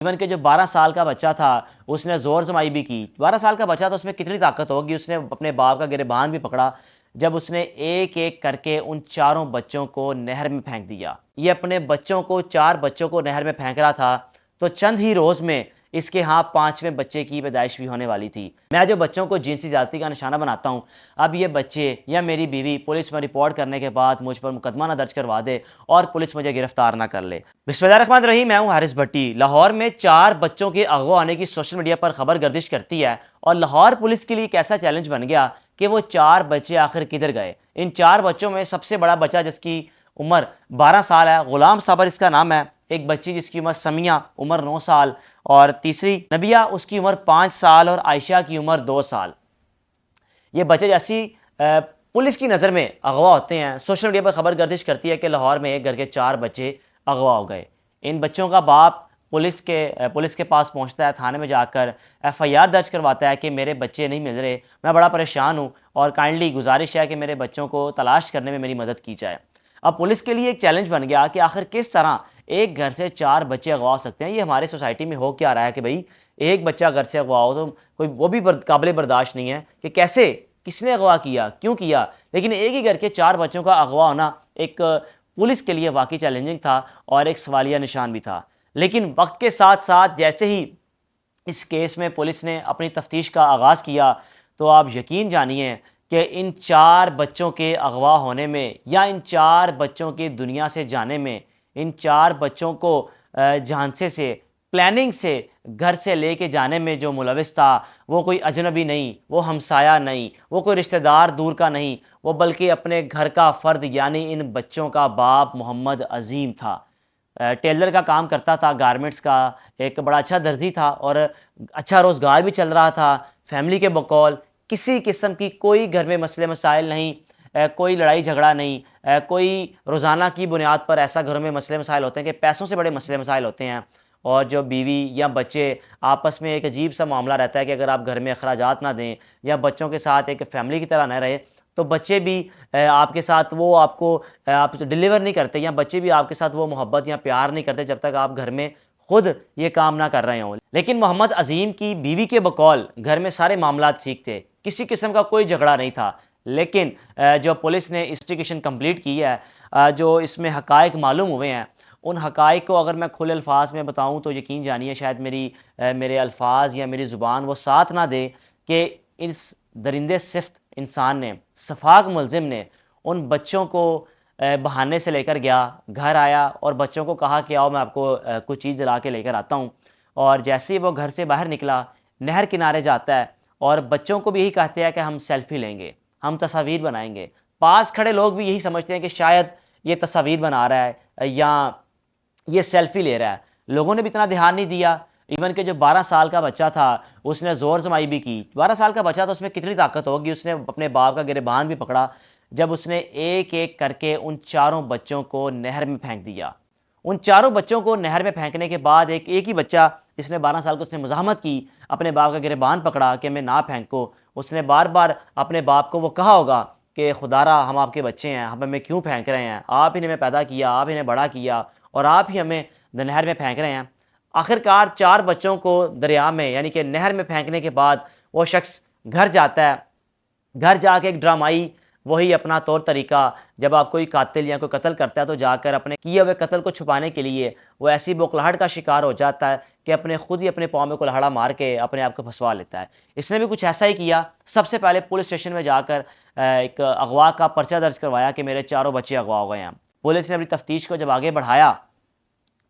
Even के जो 12 साल का बच्चा था उसने ज़ोर जमाई भी की। 12 साल का बच्चा तो उसमें कितनी ताकत होगी, उसने अपने बाप का गिरबान भी पकड़ा जब उसने एक एक करके उन चारों बच्चों को नहर में फेंक दिया। ये अपने बच्चों को 4 बच्चों को नहर में फेंक रहा था तो चंद ही रोज़ में इसके यहाँ 5वें बच्चे की पैदाइश भी होने वाली थी। मैं जो बच्चों को जिनसी ज़्यादती का निशाना बनाता हूँ, अब ये बच्चे या मेरी बीवी पुलिस में रिपोर्ट करने के बाद मुझ पर मुकदमा ना दर्ज करवा दे और पुलिस मुझे गिरफ्तार ना कर ले। बिस्मिल्लाहिर्रहमानिर्रहीम, मैं हूँ हारिस भट्टी। लाहौर में 4 बच्चों के अगवा होने की सोशल मीडिया पर खबर गर्दिश करती है और लाहौर पुलिस के लिए एक ऐसा चैलेंज बन गया कि वो 4 बच्चे आखिर किधर गए। इन 4 बच्चों में सबसे बड़ा बच्चा जिसकी उम्र 12 साल है, गुलाम साबर इसका नाम है। एक बच्ची जिसकी उम्र समिया, उम्र 9 साल, और तीसरी नबिया, उसकी उम्र 5 साल, और आयशा की उम्र 2 साल। ये बच्चे जैसी पुलिस की नज़र में अगवा होते हैं, सोशल मीडिया पर खबर गर्दिश करती है कि लाहौर में एक घर के 4 बच्चे अगवा हो गए। इन बच्चों का बाप पुलिस के पास पहुंचता है, थाने में जाकर FIR दर्ज करवाता है कि मेरे बच्चे नहीं मिल रहे, मैं बड़ा परेशान हूँ और काइंडली गुजारिश है कि मेरे बच्चों को तलाश करने में मेरी मदद की जाए। अब पुलिस के लिए एक चैलेंज बन गया कि आखिर किस तरह एक घर से 4 बच्चे अगवा हो सकते हैं। ये हमारे सोसाइटी में हो क्या रहा है कि भाई एक बच्चा घर से अगवा हो तो कोई वो भी काबिल बर्दाश्त नहीं है कि कैसे, किसने अगवा किया, क्यों किया। लेकिन एक ही घर के 4 बच्चों का अगवा होना एक पुलिस के लिए वाकई चैलेंजिंग था और एक सवालिया निशान भी था। लेकिन वक्त के साथ साथ जैसे ही इस केस में पुलिस ने अपनी तफ्तीश का आगाज़ किया तो आप यकीन जानिए कि इन 4 बच्चों के अगवा होने में या इन 4 बच्चों की दुनिया से जाने में, इन 4 बच्चों को झांसे से, प्लानिंग से घर से लेके जाने में जो मुलविस था वो कोई अजनबी नहीं, वो हमसाया नहीं, वो कोई रिश्तेदार दूर का नहीं, वो बल्कि अपने घर का फ़र्द यानी इन बच्चों का बाप मोहम्मद अज़ीम था। टेलर का काम करता था, गारमेंट्स का, एक बड़ा अच्छा दर्जी था और अच्छा रोज़गार भी चल रहा था। फैमिली के बकौल किसी किस्म की कोई घर में मसले मसाइल नहीं, कोई लड़ाई झगड़ा नहीं, कोई रोज़ाना की बुनियाद पर ऐसा घरों में मसले मसाइल होते हैं कि पैसों से बड़े मसले मसाइल होते हैं और जो बीवी या बच्चे आपस में एक अजीब सा मामला रहता है कि अगर आप घर में अखराजात ना दें या बच्चों के साथ एक फैमिली की तरह न रहे तो बच्चे भी आपके साथ वो आपको आप डिलीवर नहीं करते या बच्चे भी आपके साथ वो मोहब्बत या प्यार नहीं करते जब तक आप घर में खुद ये काम ना कर रहे हों। लेकिन मोहम्मद अज़ीम की बीवी के बकौल घर में सारे मामला ठीक थे, किसी किस्म का कोई झगड़ा नहीं था। लेकिन जो पुलिस ने इन्वेस्टिगेशन कंप्लीट की है, जो इसमें हकायक मालूम हुए हैं, उन हकायक को अगर मैं खुले अल्फाज में बताऊं तो यकीन जानिए शायद मेरे अल्फाज या मेरी ज़ुबान वो साथ ना दे कि इस दरिंदे सिफ्त इंसान ने, सफाक मुलजिम ने उन बच्चों को बहाने से लेकर गया, घर आया और बच्चों को कहा कि आओ मैं आपको कुछ चीज़ दिला के लेकर आता हूँ। और जैसे ही वो घर से बाहर निकला, नहर किनारे जाता है और बच्चों को भी यही कहते हैं कि हम सेल्फी लेंगे, हम तस्वीर बनाएंगे। पास खड़े लोग भी यही समझते हैं कि शायद ये तस्वीर बना रहा है या ये सेल्फी ले रहा है। लोगों ने भी इतना ध्यान नहीं दिया। इवन के जो 12 साल का बच्चा था उसने ज़ोर जमाई भी की। 12 साल का बच्चा तो उसमें कितनी ताकत होगी, उसने अपने बाप का गिरबान भी पकड़ा जब उसने एक एक करके उन चारों बच्चों को नहर में फेंक दिया। उन चारों बच्चों को नहर में फेंकने के बाद एक एक ही बच्चा जिसने 12 साल को उसने मुज़ाहमत की, अपने बाप का गिरबान पकड़ा कि मैं ना फेंको। उसने बार बार अपने बाप को वो कहा होगा कि खुदारा हम आपके बच्चे हैं, हम हमें क्यों फेंक रहे हैं, आप ही ने हमें पैदा किया, आप ही ने बड़ा किया और आप ही हमें नहर में फेंक रहे हैं। आखिरकार 4 बच्चों को दरिया में यानी कि नहर में फेंकने के बाद वो शख्स घर जाता है। घर जाके एक ड्रामाई वही अपना तौर तरीका, जब आप कोई कातिल या कोई कत्ल करता है तो जाकर अपने किए हुए कत्ल को छुपाने के लिए वो ऐसी बौखलाहट का शिकार हो जाता है कि खुद ही अपने पाँव में कुल्हाड़ा मार के अपने आप को फंसवा लेता है। इसने भी कुछ ऐसा ही किया। सबसे पहले पुलिस स्टेशन में जाकर एक अगवा का पर्चा दर्ज करवाया कि मेरे चारों बच्चे अगवा हो गए हैं। पुलिस ने अपनी तफ्तीश को जब आगे बढ़ाया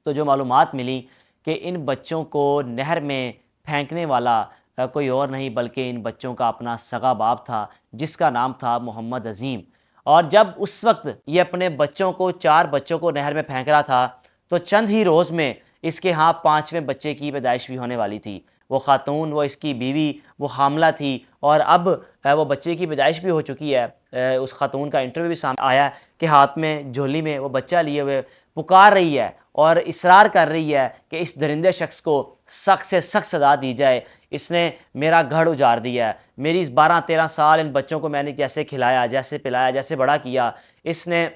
तो जो मालूमात मिली कि इन बच्चों को नहर में फेंकने वाला कोई और नहीं बल्कि इन बच्चों का अपना सगा बाप था जिसका नाम था मोहम्मद अज़ीम। और जब उस वक्त ये अपने बच्चों को 4 बच्चों को नहर में फेंक रहा था तो चंद ही रोज़ में इसके यहाँ 5वें बच्चे की पैदाइश भी होने वाली थी। वो खातून, वो इसकी बीवी, वो हामला थी और अब वो बच्चे की पैदाइश भी हो चुकी है। उस खातून का इंटरव्यू भी सामने आया कि हाथ में झोली में वो बच्चा लिए हुए पुकार रही है और इसरार कर रही है कि इस दरिंदे शख्स को सख्त से सख्त सज़ा दी जाए। इसने मेरा घर उजाड़ दिया है, मेरी इस 12-13 साल इन बच्चों को मैंने जैसे खिलाया, जैसे पिलाया, जैसे बड़ा किया, इसने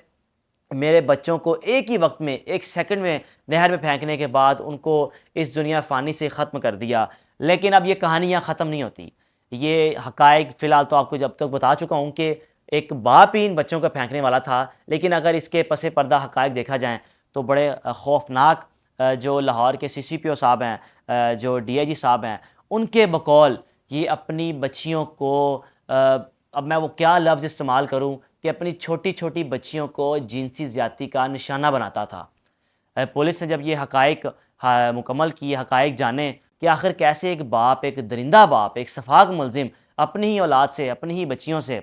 मेरे बच्चों को एक ही वक्त में, एक सेकंड में नहर में फेंकने के बाद उनको इस दुनिया फ़ानी से ख़त्म कर दिया। लेकिन अब ये कहानियाँ ख़त्म नहीं होती। ये हक़ाइक़ फ़िलहाल तो आपको जब तक बता चुका हूँ कि एक बाप ही इन बच्चों को फेंकने वाला था। लेकिन अगर इसके पसे पर्दा हक़ाइक़ देखा जाए तो बड़े ख़ौफ़नाक जो लाहौर के सीसीपीओ साहब हैं, जो डीआईजी साहब हैं, उनके बकौल ये अपनी बच्चियों को अब मैं वो क्या लफ्ज़ इस्तेमाल करूँ कि अपनी छोटी-छोटी बच्चियों को जिनसी ज़्यादती का निशाना बनाता था। पुलिस ने जब ये हक़ाइक़ मुकम्मल किए, हक़ाइक़ जाने कि आखिर कैसे एक बाप, एक दरिंदा बाप, एक सफ़ाक मुलज़िम अपनी ही औलाद से, अपनी ही बच्चियों से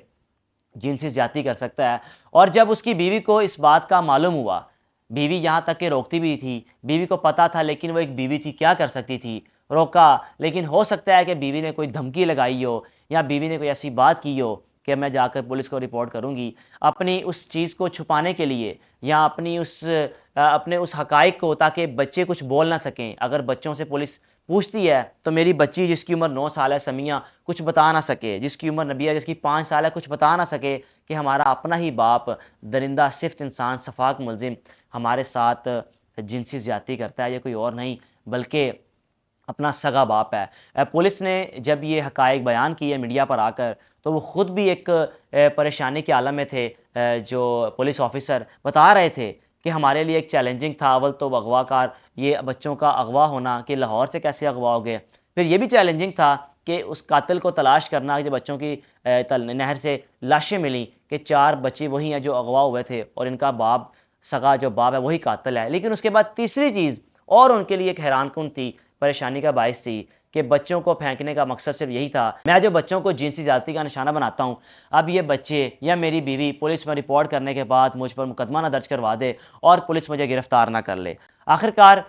जिनसी ज़्यादती कर सकता है। और जब उसकी बीवी को इस बात का मालूम हुआ, बीवी यहाँ तक कि रोकती भी थी, बीवी को पता था लेकिन वो एक बीवी थी, क्या कर सकती थी? रोका, लेकिन हो सकता है कि बीवी ने कोई धमकी लगाई हो या बीवी ने कोई ऐसी बात की हो कि मैं जाकर पुलिस को रिपोर्ट करूँगी। अपनी उस चीज़ को छुपाने के लिए या अपने उस हक़ाइक़ को, ताकि बच्चे कुछ बोल ना सकें। अगर बच्चों से पुलिस पूछती है तो मेरी बच्ची जिसकी उम्र 9 साल है समिया, कुछ बता ना सके, जिसकी उम्र नबिया जिसकी 5 साल है, कुछ बता ना सके कि हमारा अपना ही बाप दरिंदा सिफ़्त इंसान सफ़ाक मुलज़िम हमारे साथ जिनसी ज़्यादती करता है, ये कोई और नहीं बल्कि अपना सगा बाप है। पुलिस ने जब ये हक़ाइक़ बयान किए मीडिया पर आकर, तो वो ख़ुद भी एक परेशानी के आलम में थे। जो पुलिस ऑफ़िसर बता रहे थे कि हमारे लिए एक चैलेंजिंग था, अव्वल तो अगवाकार, ये बच्चों का अगवा होना कि लाहौर से कैसे अगवा हो गए। फिर ये भी चैलेंजिंग था कि उस कातिल को तलाश करना, जो बच्चों की नहर से लाशें मिली कि 4 बच्चे वही हैं जो अगवा हुए थे और इनका बाप, सगा जो बाप है वही कातिल है। लेकिन उसके बाद तीसरी चीज़ और उनके लिए एक हैरानकुन थी, परेशानी का बाइस थी कि बच्चों को फेंकने का मकसद सिर्फ यही था, मैं जो बच्चों को जिनसी ज़्यादती का निशाना बनाता हूँ, अब ये बच्चे या मेरी बीवी पुलिस में रिपोर्ट करने के बाद मुझ पर मुकदमा ना दर्ज करवा दे और पुलिस मुझे गिरफ़्तार ना कर ले। आखिरकार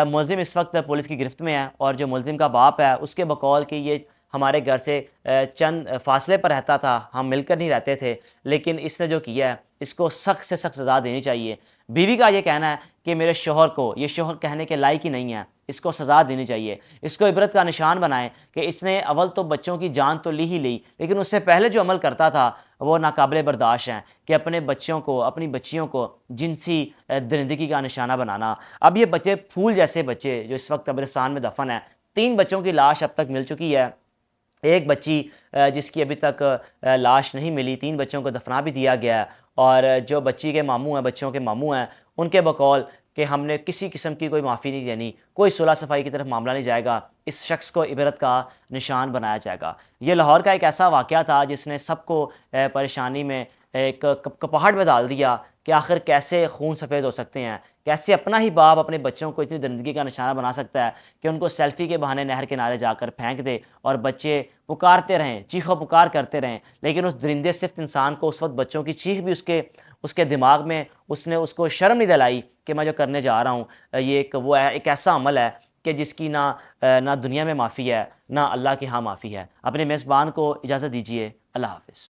मुलज़िम इस वक्त पुलिस की गिरफ्त में है और जो मुलज़िम का बाप है उसके बकौल कि ये हमारे घर से चंद फासले पर रहता था, हम मिलकर नहीं रहते थे, लेकिन इसने जो किया है इसको सख्त से सख्त सज़ा देनी चाहिए। बीवी का ये कहना है कि मेरे शौहर को, ये शौहर कहने के लायक ही नहीं है, इसको सज़ा देनी चाहिए। इसको इबरत का निशान बनाएँ कि इसने अव्वल तो बच्चों की जान तो ली ही ली, लेकिन उससे पहले जो अमल करता था वो नाकाबिले बर्दाश्त हैं कि अपने बच्चों को, अपनी बच्चियों को जिनसी दरिंदगी का निशाना बनाना। अब ये बच्चे, फूल जैसे बच्चे जो इस वक्त कब्रिस्तान में दफ़न हैं, 3 बच्चों की लाश अब तक मिल चुकी है। एक बच्ची जिसकी अभी तक लाश नहीं मिली, 3 बच्चों को दफना भी दिया गया है और जो बच्ची के मामू हैं, बच्चों के मामू हैं, उनके बकौल कि हमने किसी किस्म की कोई माफ़ी नहीं देनी, कोई सुलह सफ़ाई की तरफ मामला नहीं जाएगा, इस शख्स को इबरत का निशान बनाया जाएगा। ये लाहौर का एक ऐसा वाक़या था जिसने सबको परेशानी में, एक कपकपाहट में डाल दिया कि आखिर कैसे खून सफ़ेद हो सकते हैं, कैसे अपना ही बाप अपने बच्चों को इतनी दरिंदगी का निशाना बना सकता है कि उनको सेल्फ़ी के बहाने नहर किनारे जाकर फेंक दे और बच्चे पुकारते रहें, चीखो-पुकार करते रहें। लेकिन उस दरिंदे सिफ़्त इंसान को उस वक़्त बच्चों की चीख भी उसके दिमाग में, उसने उसको शर्म नहीं दिलाई कि मैं जो करने जा रहा हूँ ये एक ऐसा अमल है कि जिसकी ना दुनिया में माफ़ी है, ना अल्लाह के यहाँ माफ़ी है। अपने मेज़बान को इजाज़त दीजिए। अल्लाह हाफ़िज़।